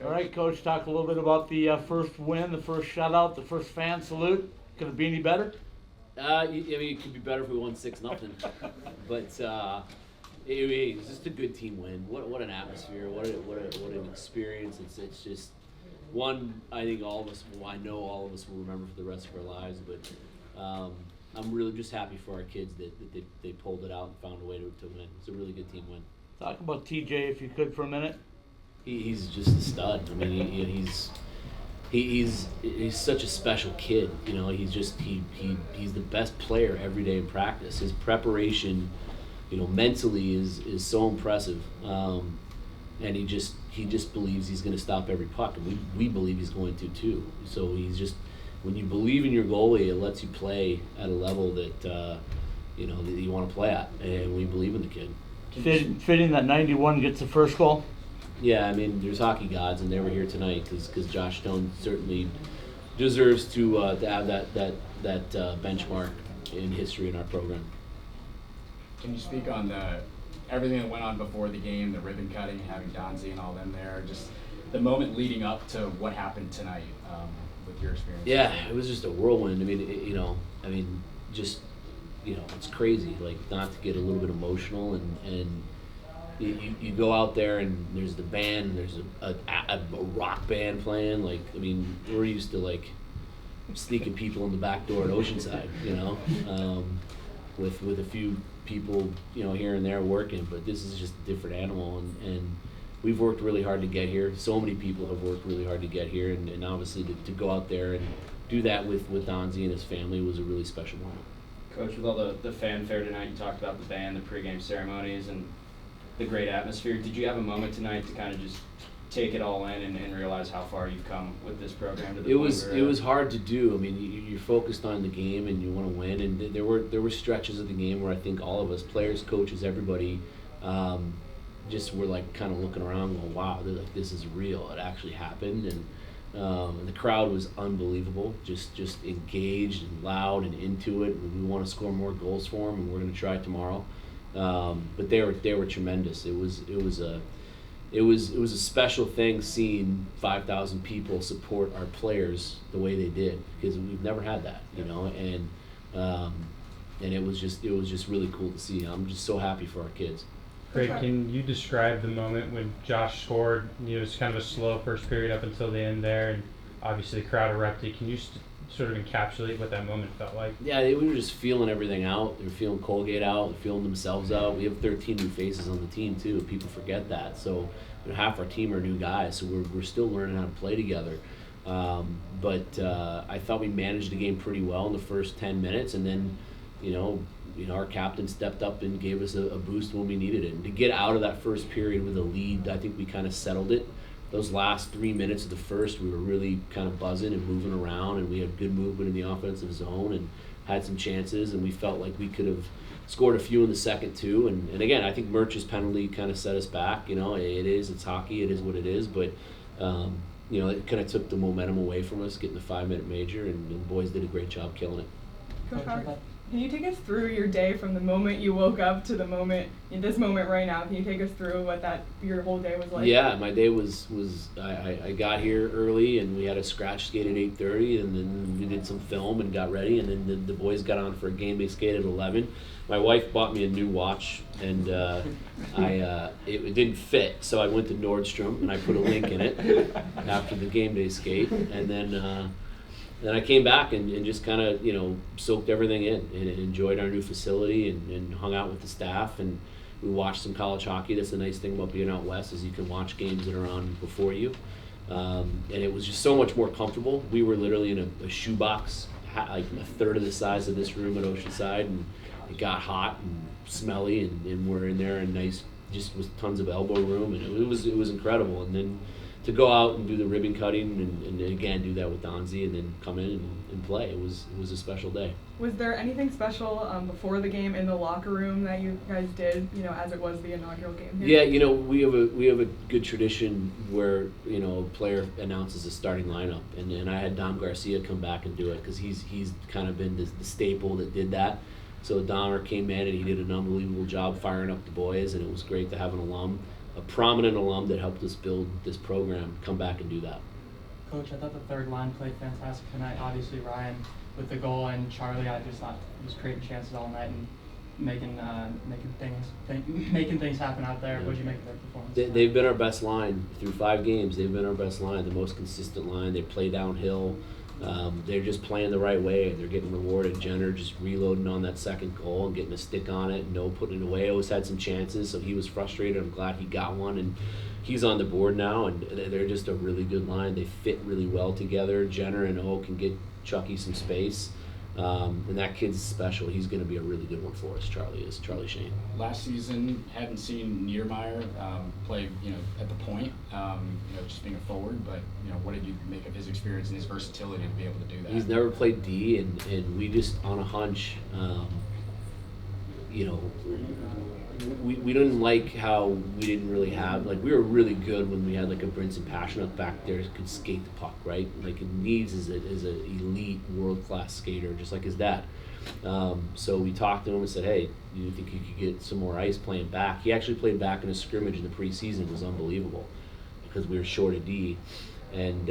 All right, Coach, talk a little bit about the first win, the first shutout, the first fan salute. Could it be any better? I mean, it could be better if we won 6-0, but it's just a good team win. What an atmosphere! What an experience! It's just one I think all of us. Well, I know all of us will remember for the rest of our lives. But I'm really just happy for our kids that they pulled it out and found a way to win. It's a really good team win. Talk about TJ if you could for a minute. He's just a stud. I mean, he's such a special kid. You know, he's the best player every day in practice. His preparation, mentally is so impressive. And he just believes he's going to stop every puck, and we believe he's going to too. So he's just, when you believe in your goalie, it lets you play at a level that that you want to play at, and we believe in the kid. Fitting that 91 gets the first goal. Yeah, I mean, there's hockey gods, and they were here tonight because Josh Stone certainly deserves to have that benchmark in history in our program. Can you speak on everything that went on before the game, the ribbon cutting, having Donzie and all them there, just the moment leading up to what happened tonight with your experience? Yeah, it was just a whirlwind. I mean, it's crazy, like, not to get a little bit emotional, and you go out there and there's the band, and there's a rock band playing. Like, I mean, we're used to like sneaking people in the back door at Oceanside, with a few people, here and there working, but this is just a different animal, and we've worked really hard to get here. So many people have worked really hard to get here, and obviously to go out there and do that with Donzie and his family was a really special moment. Coach, with all the fanfare tonight, you talked about the band, the pregame ceremonies, and the great atmosphere. Did you have a moment tonight to kind of just take it all in and realize how far you've come with this program? It was hard to do. I mean, you're focused on the game and you want to win, and there were stretches of the game where I think all of us, players, coaches, everybody, just were like kind of looking around, going, "Wow, like, this is real. It actually happened." And the crowd was unbelievable, just engaged and loud and into it. We want to score more goals for them, and we're going to try tomorrow. But they were tremendous. It was a special thing seeing 5,000 people support our players the way they did, because we've never had that, and it was just really cool to see. I'm just so happy for our kids. Craig, can you describe the moment when Josh scored? It's kind of a slow first period up until the end there, and obviously the crowd erupted. Can you sort of encapsulate what that moment felt like? Yeah, we were just feeling everything out. They were feeling Colgate out, they're feeling themselves out. We have 13 new faces on the team too. People forget that. So half our team are new guys, so we're still learning how to play together. But I thought we managed the game pretty well in the first 10 minutes, and then our captain stepped up and gave us a boost when we needed it. And to get out of that first period with a lead, I think we kind of settled it. Those last 3 minutes of the first, we were really kind of buzzing and moving around, and we had good movement in the offensive zone and had some chances, and we felt like we could have scored a few in the second too. And again, I think Murch's penalty kind of set us back. It's hockey, it is what it is, but it kind of took the momentum away from us getting the 5-minute major, and the boys did a great job killing it. Coach Howard, can you take us through your day from the moment you woke up to the moment, in this moment right now? Can you take us through what your whole day was like? Yeah, my day was I got here early, and we had a scratch skate at 8:30, and then we did some film and got ready, and then the boys got on for a game day skate at 11. My wife bought me a new watch, and it didn't fit, so I went to Nordstrom and I put a link in it after the game day skate, and then I came back and just kind of, soaked everything in and enjoyed our new facility and hung out with the staff, and we watched some college hockey. That's the nice thing about being out west, is you can watch games that are on before you. And it was just so much more comfortable. We were literally in a shoebox, like a third of the size of this room at Oceanside, and it got hot and smelly, and we're in there, and nice, just with tons of elbow room, and it was incredible. And then to go out and do the ribbon cutting and again do that with Donzie and then come in and play, it was a special day. Was there anything special before the game in the locker room that you guys did, as it was the inaugural game here? Yeah, we have a good tradition where a player announces a starting lineup, and I had Dom Garcia come back and do it, because he's kind of been the staple that did that. So Dahmer came in and he did an unbelievable job firing up the boys, and it was great to have an alum prominent alum that helped us build this program come back and do that. Coach, I thought the third line played fantastic tonight. Obviously, Ryan with the goal, and Charlie, I just thought he was creating chances all night and making things happen out there. Yeah. What did you make of their performance? They've been our best line through 5 games. They've been our best line, the most consistent line. They play downhill. They're just playing the right way. They're getting rewarded. Jenner just reloading on that second goal and getting a stick on it, and no putting it away. Always had some chances, so he was frustrated. I'm glad he got one, and he's on the board now, and they're just a really good line. They fit really well together. Jenner and O can get Chucky some space. And that kid's special. He's going to be a really good one for us. Charlie Shane. Last season, hadn't seen Niedermeyer play, at the point, just being a forward. But what did you make of his experience and his versatility to be able to do that? He's never played D, and we just on a hunch, we didn't like how we didn't really have, like, we were really good when we had like a Brinson Passionate back there could skate the puck, right? Like, Needs is an elite world-class skater, just like his dad. So we talked to him and said, hey, do you think you could get some more ice playing back? He actually played back in a scrimmage in the preseason. It was unbelievable because we were short of D. And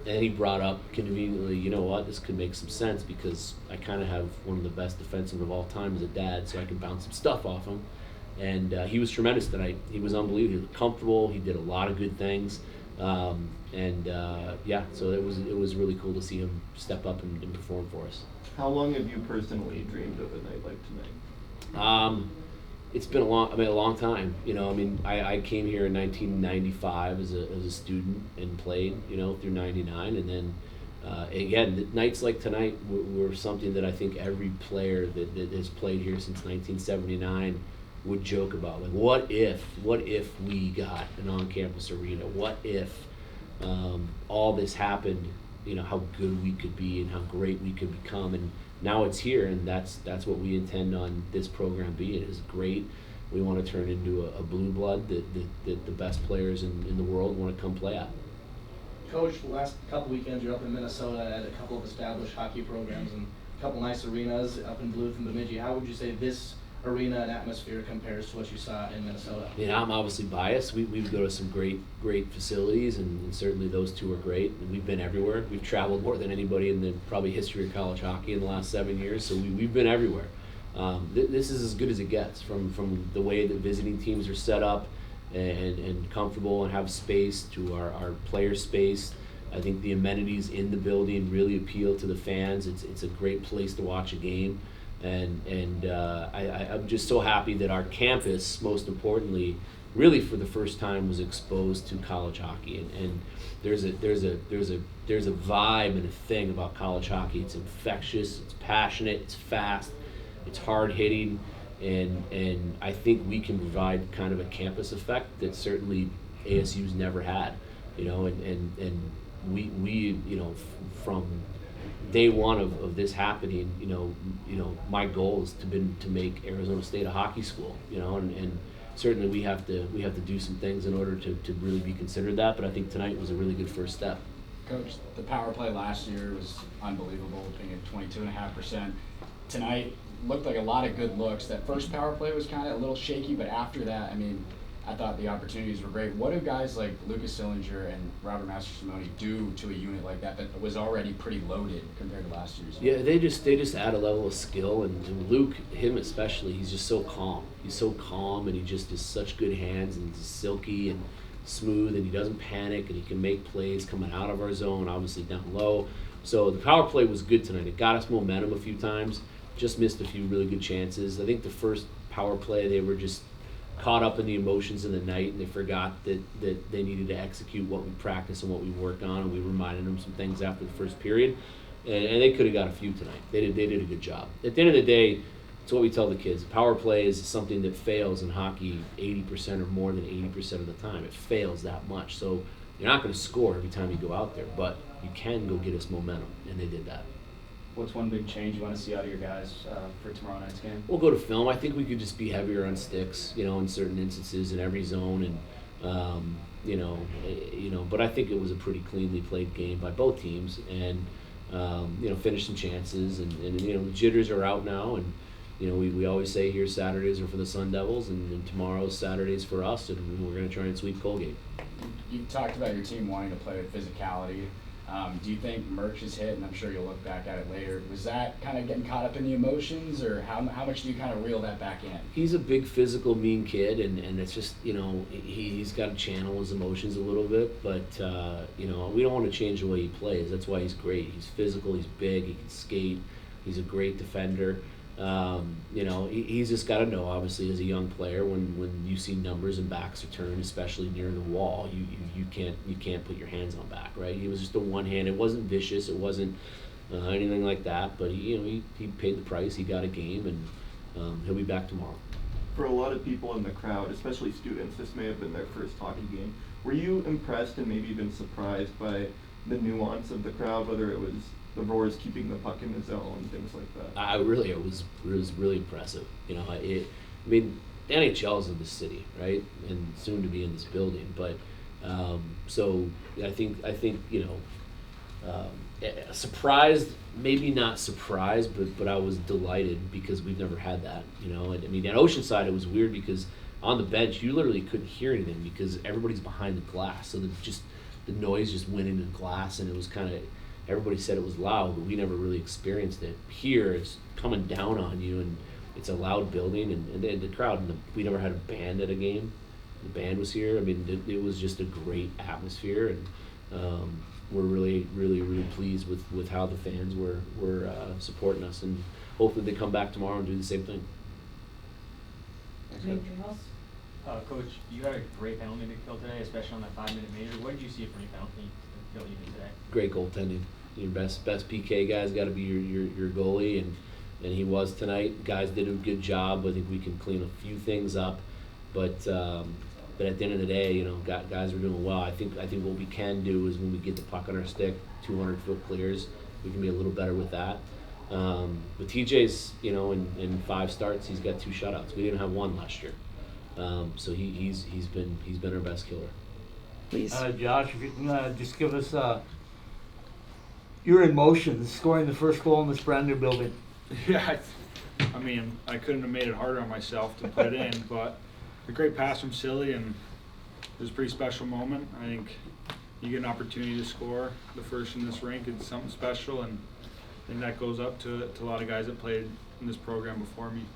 he brought up conveniently, you know what, this could make some sense because I kind of have one of the best defensemen of all time as a dad, so I can bounce some stuff off him. And he was tremendous tonight. He was unbelievable. He was comfortable. He did a lot of good things. So it was really cool to see him step up and perform for us. How long have you personally dreamed of a night like tonight? It's been a long time. I came here in 1995 as a student and played, through '99, and then again, nights like tonight were something that I think every player that has played here since 1979 would joke about. Like, what if we got an on-campus arena? What if all this happened? How good we could be and how great we could become. And now it's here, and that's what we intend on this program being. It is great. We want to turn into a blue blood that the best players in the world want to come play at. Coach, the last couple weekends you're up in Minnesota at a couple of established hockey programs and a couple nice arenas up in Duluth and Bemidji. How would you say this arena and atmosphere compares to what you saw in Minnesota? I'm obviously biased. We go to some great facilities, and certainly those two are great. And we've been everywhere. We've traveled more than anybody in the probably history of college hockey in the last 7 years. So we've been everywhere. This is as good as it gets from the way that visiting teams are set up and comfortable and have space to our player space. I think the amenities in the building really appeal to the fans. It's a great place to watch a game. And I'm just so happy that our campus, most importantly, really for the first time was exposed to college hockey. And there's a vibe and a thing about college hockey. It's infectious, it's passionate, it's fast, it's hard hitting, and I think we can provide kind of a campus effect that certainly ASU's never had. And we from day one of this happening, my goal is to make Arizona State a hockey school, and certainly we have to do some things in order to really be considered that, but I think tonight was a really good first step. Coach, the power play last year was unbelievable, being at 22.5%. Tonight looked like a lot of good looks. That first power play was kind of a little shaky, but after that, I thought the opportunities were great. What do guys like Lucas Sillinger and Robert Mastrosimone do to a unit like that was already pretty loaded compared to last year's? Yeah, they just add a level of skill, and Luke, him especially, he's just so calm. He's so calm, and he just has such good hands, and he's silky and smooth, and he doesn't panic, and he can make plays coming out of our zone, obviously down low. So the power play was good tonight. It got us momentum a few times, just missed a few really good chances. I think the first power play, they were just caught up in the emotions of the night, and they forgot that they needed to execute what we practiced and what we worked on, and we reminded them some things after the first period, and they could have got a few tonight. They did a good job. At the end of the day, it's what we tell the kids. Power play is something that fails in hockey 80% or more than 80% of the time. It fails that much. So you're not going to score every time you go out there, but you can go get us momentum, and they did that. What's one big change you want to see out of your guys for tomorrow night's game? We'll go to film. I think we could just be heavier on sticks, in certain instances in every zone, and but I think it was a pretty cleanly played game by both teams, and finished some chances, and the jitters are out now, and you know, we always say here Saturdays are for the Sun Devils, and tomorrow's Saturdays for us, and we're going to try and sweep Colgate. You talked about your team wanting to play with physicality. Do you think Merch's hit, and I'm sure you'll look back at it later, was that kind of getting caught up in the emotions, or how much do you kind of reel that back in? He's a big, physical, mean kid, and it's just, you know, he's got to channel his emotions a little bit, but, you know, we don't want to change the way he plays. That's why he's great. He's physical, he's big, he can skate, he's a great defender. You know, he's just got to know, obviously, as a young player, when you see numbers and backs are turned, especially near the wall, you can't put your hands on back, right? He was just a one hand. It wasn't vicious. It wasn't anything like that. But he paid the price. He got a game, and he'll be back tomorrow. For a lot of people in the crowd, especially students, this may have been their first hockey game. Were you impressed and maybe even surprised by the nuance of the crowd, whether it was the Roars keeping the puck in the zone, things like that? It was really impressive. You know, I mean, the NHL's in this city, right, and soon to be in this building. But so I think you know, surprised, maybe not surprised, but I was delighted because we've never had that. You know, and I mean, at Oceanside it was weird because on the bench you literally couldn't hear anything because everybody's behind the glass, so the noise just went into the glass, and it was kind of. Everybody said it was loud, but we never really experienced it. Here, it's coming down on you, and it's a loud building, and the crowd. And we never had a band at a game. The band was here. I mean, it was just a great atmosphere, and we're really pleased with how the fans were supporting us, and hopefully they come back tomorrow and do the same thing. Anything else? Coach, you had a great penalty to kill today, especially on that 5-minute major. What did you see from your penalty to kill even today? Great goaltending. Your best PK guy's got to be your goalie, and he was tonight. Guys did a good job. I think we can clean a few things up, but at the end of the day, you know, guys are doing well. I think what we can do is when we get the puck on our stick, 200-foot clears, we can be a little better with that. But TJ's, you know, in 5 starts, he's got 2 shutouts. We didn't have 1 last year, so he's been our best killer. Please. Josh, if you can just give us your emotions scoring the first goal in this brand new building. Yeah, I mean, I couldn't have made it harder on myself to put it in, but a great pass from Silly, and it was a pretty special moment. I think you get an opportunity to score the first in this rink. It's something special, and I think that goes up to a lot of guys that played in this program before me.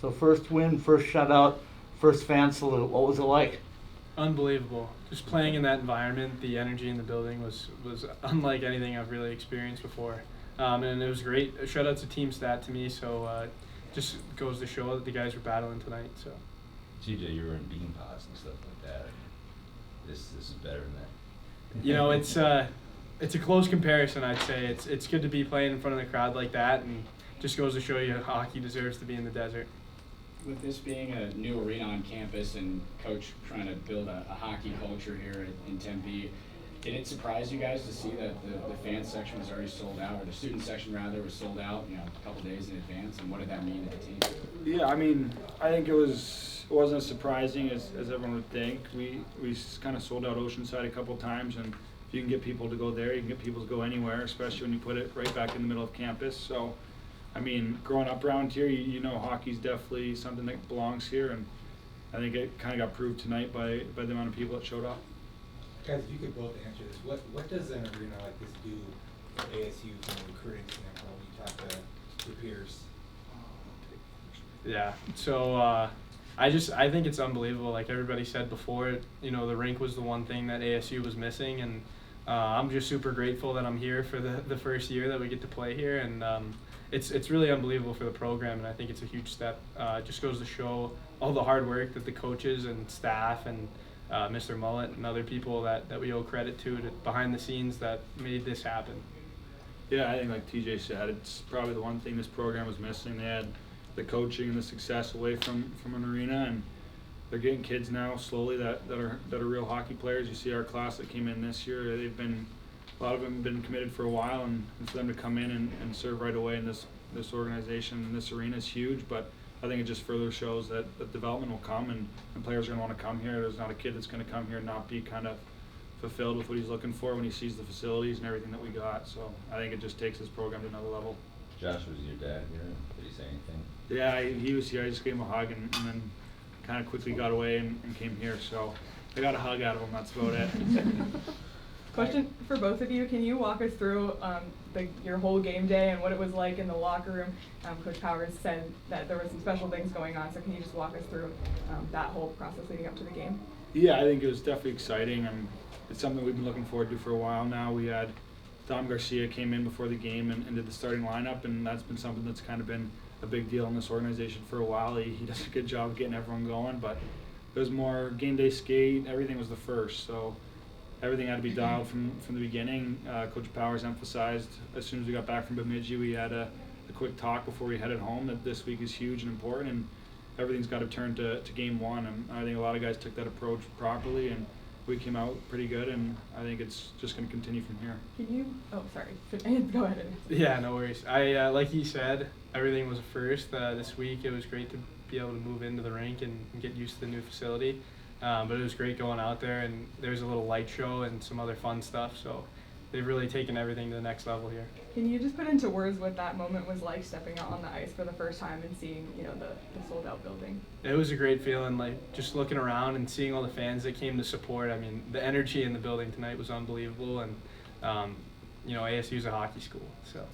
So first win, first shutout, first fan salute. What was it like? Unbelievable. Just playing in that environment, the energy in the building was unlike anything I've really experienced before. And it was great. A shout out to Team Stat to me, so just goes to show that the guys were battling tonight. So. TJ, you were in bean pods and stuff like that. This is better than that. You know, it's a close comparison, I'd say. It's good to be playing in front of the crowd like that, and just goes to show you hockey deserves to be in the desert. With this being a new arena on campus and Coach trying to build a hockey culture here in Tempe, did it surprise you guys to see that the fan section was already sold out, or the student section rather was sold out, you know, a couple days in advance, and what did that mean to the team? Yeah, I mean, I think it wasn't as surprising as everyone would think. We kind of sold out Oceanside a couple times, and if you can get people to go there, you can get people to go anywhere, especially when you put it right back in the middle of campus. So, I mean, growing up around here, you know hockey's definitely something that belongs here, and I think it kind of got proved tonight by the amount of people that showed up. Guys, if you could both answer this, what does an arena like this do for ASU from a recruiting standpoint when you talk to your peers? Yeah, so I think it's unbelievable. Like everybody said before, you know, the rink was the one thing that ASU was missing, and I'm just super grateful that I'm here for the first year that we get to play here, and it's really unbelievable for the program, and I think it's a huge step. It just goes to show all the hard work that the coaches and staff and Mr. Mullet and other people that we owe credit to behind the scenes that made this happen. Yeah, I think like TJ said, it's probably the one thing this program was missing. They had the coaching and the success away from an arena, and they're getting kids now slowly that are real hockey players. You see our class that came in this year, a lot of them have been committed for a while, and for them to come in and serve right away in this organization and this arena is huge. But I think it just further shows that development will come, and players are going to want to come here. There's not a kid that's going to come here and not be kind of fulfilled with what he's looking for when he sees the facilities and everything that we got. So I think it just takes this program to another level. Josh, was your dad here? Did he say anything? Yeah, he was here. I just gave him a hug and then kind of quickly got away and came here. So I got a hug out of him. That's about it. Question for both of you: can you walk us through your whole game day and what it was like in the locker room? Coach Powers said that there were some special things going on, so can you just walk us through that whole process leading up to the game? Yeah, I think it was definitely exciting, and it's something we've been looking forward to for a while now. We had Dom Garcia came in before the game and did the starting lineup, and that's been something that's kind of been a big deal in this organization for a while. He does a good job of getting everyone going, but it was more game day skate. Everything was the first, so everything had to be dialed from the beginning. Coach Powers emphasized as soon as we got back from Bemidji, we had a quick talk before we headed home that this week is huge and important, and everything's got to turn to game one. And I think a lot of guys took that approach properly, and we came out pretty good, and I think it's just going to continue from here. Can you? Oh, sorry. Go ahead. Yeah, no worries. I like he said, everything was a first. This week it was great to be able to move into the rink and get used to the new facility. But it was great going out there, and there's a little light show and some other fun stuff. So they've really taken everything to the next level here. Can you just put into words what that moment was like, stepping out on the ice for the first time and seeing, the sold out building? It was a great feeling, like just looking around and seeing all the fans that came to support. I mean, the energy in the building tonight was unbelievable, and ASU's a hockey school, so.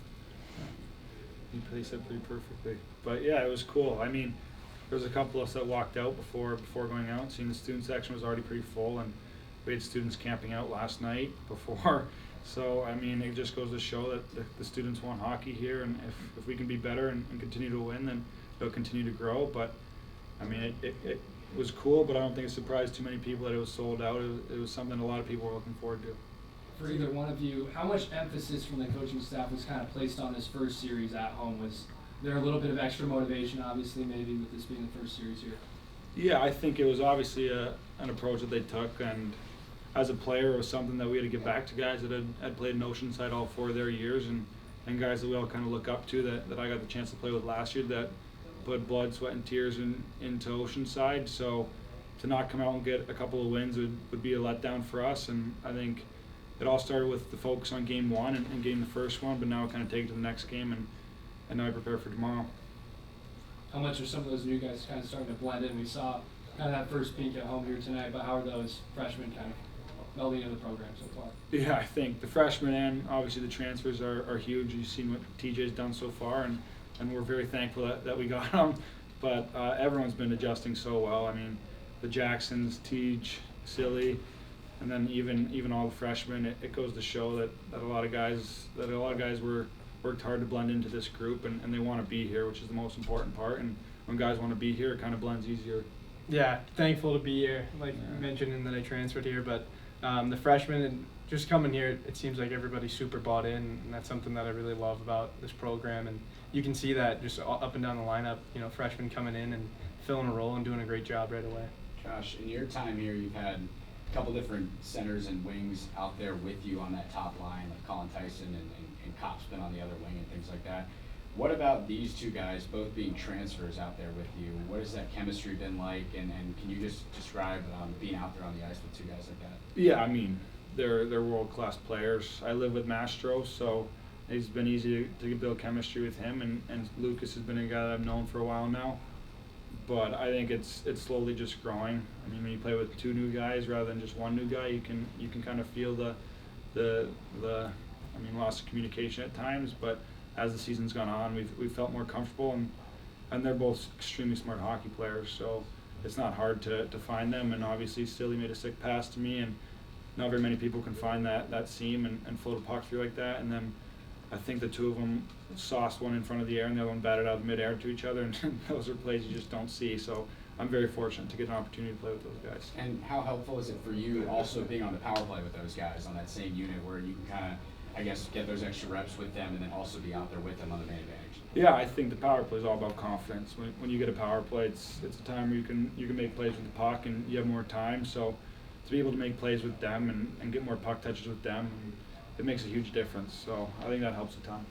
He said pretty perfectly. But yeah, it was cool. I mean, there was a couple of us that walked out before going out. Seeing the student section was already pretty full, and we had students camping out last night before. So I mean, it just goes to show that the students want hockey here, and if we can be better and continue to win, then it'll continue to grow. But I mean, it was cool, but I don't think it surprised too many people that it was sold out. It was something a lot of people were looking forward to. For either one of you, how much emphasis from the coaching staff was kind of placed on this first series at home? Was there a little bit of extra motivation, obviously, maybe with this being the first series here? Yeah, I think it was obviously an approach that they took, and as a player, it was something that we had to give back to guys that had played in Oceanside all 4 of their years, and guys that we all kind of look up to that I got the chance to play with last year that put blood, sweat, and tears into Oceanside. So to not come out and get a couple of wins would be a letdown for us, and I think it all started with the focus on game one and getting the first one, but now we kind of take it to the next game, and now I prepare for tomorrow. How much are some of those new guys kind of starting to blend in? We saw kind of that first peek at home here tonight, but how are those freshmen kind of melding into the program so far? Yeah, I think the freshmen and obviously the transfers are huge. You've seen what TJ's done so far, and we're very thankful that we got them. But everyone's been adjusting so well. I mean, the Jacksons, Tej, Silly, and then even all the freshmen. It goes to show that a lot of guys worked hard to blend into this group, and they want to be here, which is the most important part. And when guys want to be here, it kind of blends easier. Yeah, thankful to be here, like you mentioned, and that I transferred here. But the freshmen and just coming here, it seems like everybody's super bought in, and that's something that I really love about this program. And you can see that just up and down the lineup, freshmen coming in and filling a role and doing a great job right away. Josh, in your time here, you've had a couple different centers and wings out there with you on that top line, like Colin Tyson and Kopp's been on the other wing and things like that. What about these two guys, both being transfers out there with you? What has that chemistry been like, and can you just describe being out there on the ice with two guys like that? Yeah, I mean, they're world-class players. I live with Mastro, so it's been easy to build chemistry with him, and Lucas has been a guy that I've known for a while now. But I think it's slowly just growing. I mean, when you play with two new guys rather than just one new guy, you can kind of feel the loss of communication at times. But as the season's gone on, we've felt more comfortable, and they're both extremely smart hockey players. So it's not hard to find them. And obviously, Silly made a sick pass to me, and not very many people can find that seam and float a puck through like that. And then I think the two of them sauced one in front of the air, and the other one batted out midair to each other, and those are plays you just don't see. So I'm very fortunate to get an opportunity to play with those guys. And how helpful is it for you also being on the power play with those guys on that same unit, where you can kind of, I guess, get those extra reps with them and then also be out there with them on the man advantage? Yeah, I think the power play is all about confidence. When you get a power play, it's a time where you can make plays with the puck and you have more time. So to be able to make plays with them and get more puck touches with them, it makes a huge difference. So I think that helps a ton.